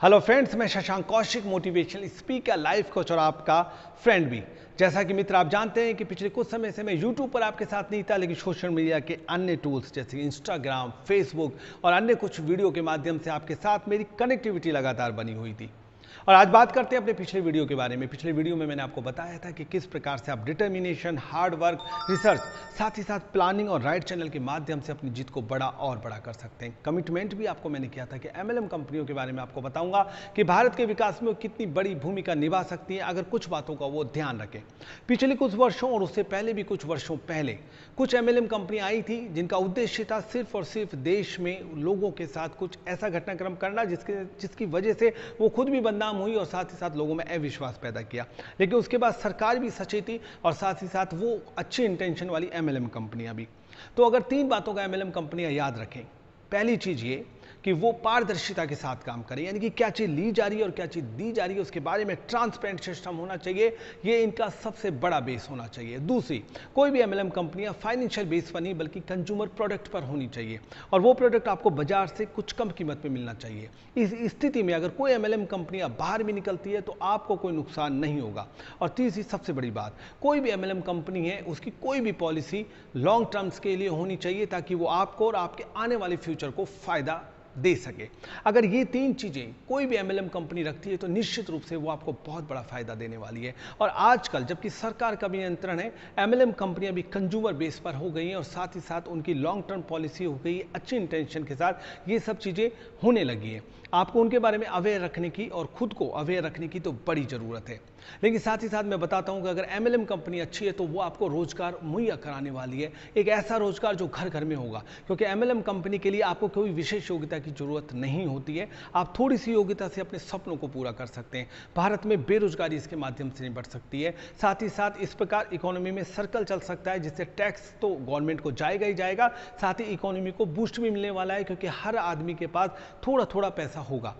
Hello friends, मैं Shashank Kaushik, motivational speaker, life coach और आपका फ्रेंड भी। जैसा कि मित्र आप जानते हैं कि पिछले कुछ समय से मैं यूट्यूब पर आपके साथ नहीं था, लेकिन सोशल मीडिया के अन्य टूल्स जैसे इंस्टाग्राम, फेसबुक और अन्य कुछ वीडियो के माध्यम से आपके साथ मेरी कनेक्टिविटी लगातार बनी हुई थी। और आज बात करते हैं अपने पिछले वीडियो के बारे में। पिछले वीडियो में मैंने आपको बताया था कि किस प्रकार से आप डिटर्मिनेशन, हार्ड वर्क, रिसर्च, साथ ही साथ प्लानिंग और राइट चैनल के माध्यम से अपनी जीत को बड़ा और बड़ा कर सकते हैं। कमिटमेंट भी आपको मैंने किया था कि एमएलएम कंपनियों के बारे में आपको बताऊंगा कि भारत के विकास में वो कितनी बड़ी भूमिका निभा सकती है अगर कुछ बातों का वो ध्यान रखें। पिछले कुछ वर्षों और उससे पहले भी कुछ वर्षों पहले कुछ एमएलएम कंपनियां आई थी जिनका उद्देश्य था सिर्फ और सिर्फ देश में लोगों के साथ कुछ ऐसा घटनाक्रम करना जिसकी वजह से वो खुद भी बदनाम हुई और साथ ही साथ लोगों में अविश्वास पैदा किया। लेकिन उसके बाद सरकार भी सचेती और साथ ही साथ वो अच्छी इंटेंशन वाली एमएलएम कंपनियां भी। तो अगर तीन बातों का एमएलएम कंपनियां याद रखें, पहली चीज ये कि वो पारदर्शिता के साथ काम करें, यानी कि क्या चीज ली जा रही है और क्या चीज दी जा रही है उसके बारे में ट्रांसपेरेंट सिस्टम होना चाहिए। ये इनका सबसे बड़ा बेस होना चाहिए। दूसरी, कोई भी एमएलएम कंपनियां फाइनेंशियल बेस पर नहीं बल्कि कंज्यूमर प्रोडक्ट पर होनी चाहिए और वो प्रोडक्ट आपको बाजार से कुछ कम कीमत पे मिलना चाहिए। इस स्थिति में अगर कोई एमएलएम कंपनियां बाहर भी निकलती है तो आपको कोई नुकसान नहीं होगा। और तीसरी सबसे बड़ी बात, कोई भी एमएलएम कंपनी है उसकी कोई भी पॉलिसी लॉन्ग टर्म्स के लिए होनी चाहिए ताकि वो आपको और आपके आने वाले फ्यूचर को फायदा दे सके। अगर ये तीन चीजें कोई भी एमएलएम कंपनी रखती है तो निश्चित रूप से वो आपको बहुत बड़ा फायदा देने वाली है। और आजकल जबकि सरकार का भी नियंत्रण है, एमएलएम कंपनियां भी कंज्यूमर बेस पर हो गई हैं और साथ ही साथ उनकी लॉन्ग टर्म पॉलिसी हो गई है। अच्छी इंटेंशन के साथ ये सब चीजें होने लगी हैं। आपको उनके बारे में अवेयर रखने की और खुद को अवेयर रखने की तो बड़ी जरूरत है। लेकिन साथ ही साथ मैं बताता हूं कि अगर एमएलएम कंपनी अच्छी है तो वो आपको रोजगार मुहैया कराने वाली है, एक ऐसा रोजगार जो घर घर में होगा। क्योंकि एमएलएम कंपनी के लिए आपको कोई विशेष योग्यता की जरूरत नहीं होती है, आप थोड़ी सी योग्यता से अपने सपनों को पूरा कर सकते हैं। भारत में बेरोजगारी इसके माध्यम से नहीं बढ़ सकती है। साथ ही साथ इस प्रकार इकोनॉमी में सर्कल चल सकता है जिससे टैक्स तो गवर्नमेंट को जाएगा ही जाएगा, साथ ही इकोनॉमी को बूस्ट भी मिलने वाला है क्योंकि हर आदमी के पास थोड़ा थोड़ा पैसा होगा।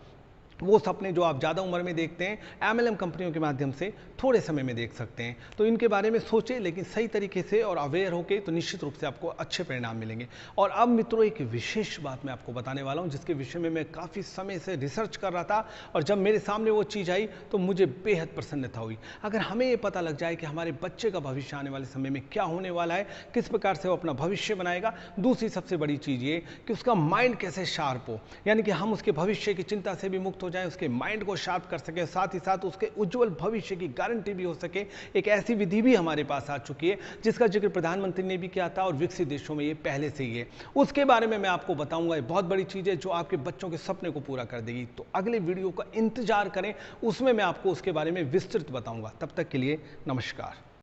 वो सपने जो आप ज़्यादा उम्र में देखते हैं एमएलएम कंपनियों के माध्यम से थोड़े समय में देख सकते हैं। तो इनके बारे में सोचें, लेकिन सही तरीके से और अवेयर होकर, तो निश्चित रूप से आपको अच्छे परिणाम मिलेंगे। और अब मित्रों, एक विशेष बात मैं आपको बताने वाला हूं जिसके विषय में मैं काफ़ी समय से रिसर्च कर रहा था और जब मेरे सामने वो चीज़ आई तो मुझे बेहद प्रसन्नता हुई। अगर हमें ये पता लग जाए कि हमारे बच्चे का भविष्य आने वाले समय में क्या होने वाला है, किस प्रकार से वो अपना भविष्य बनाएगा, दूसरी सबसे बड़ी चीज़ ये कि उसका माइंड कैसे शार्प हो, यानी कि हम उसके भविष्य की चिंता से भी मुक्त हो जाएं, उसके माइंड को शार्प कर सके, साथ ही साथ उसके उज्जवल भविष्य की गारंटी भी हो सके। एक ऐसी विधि भी हमारे पास आ चुकी है जिसका जिक्र प्रधानमंत्री ने भी किया था और विकसित देशों में ये पहले से ही है। उसके बारे में मैं आपको बताऊंगा। ये बहुत बड़ी चीज है जो आपके बच्चों के सपने को पूरा कर देगी। तो अगले वीडियो का इंतजार करें, उसमें मैं आपको उसके बारे में विस्तृत बताऊंगा। तब तक के लिए नमस्कार।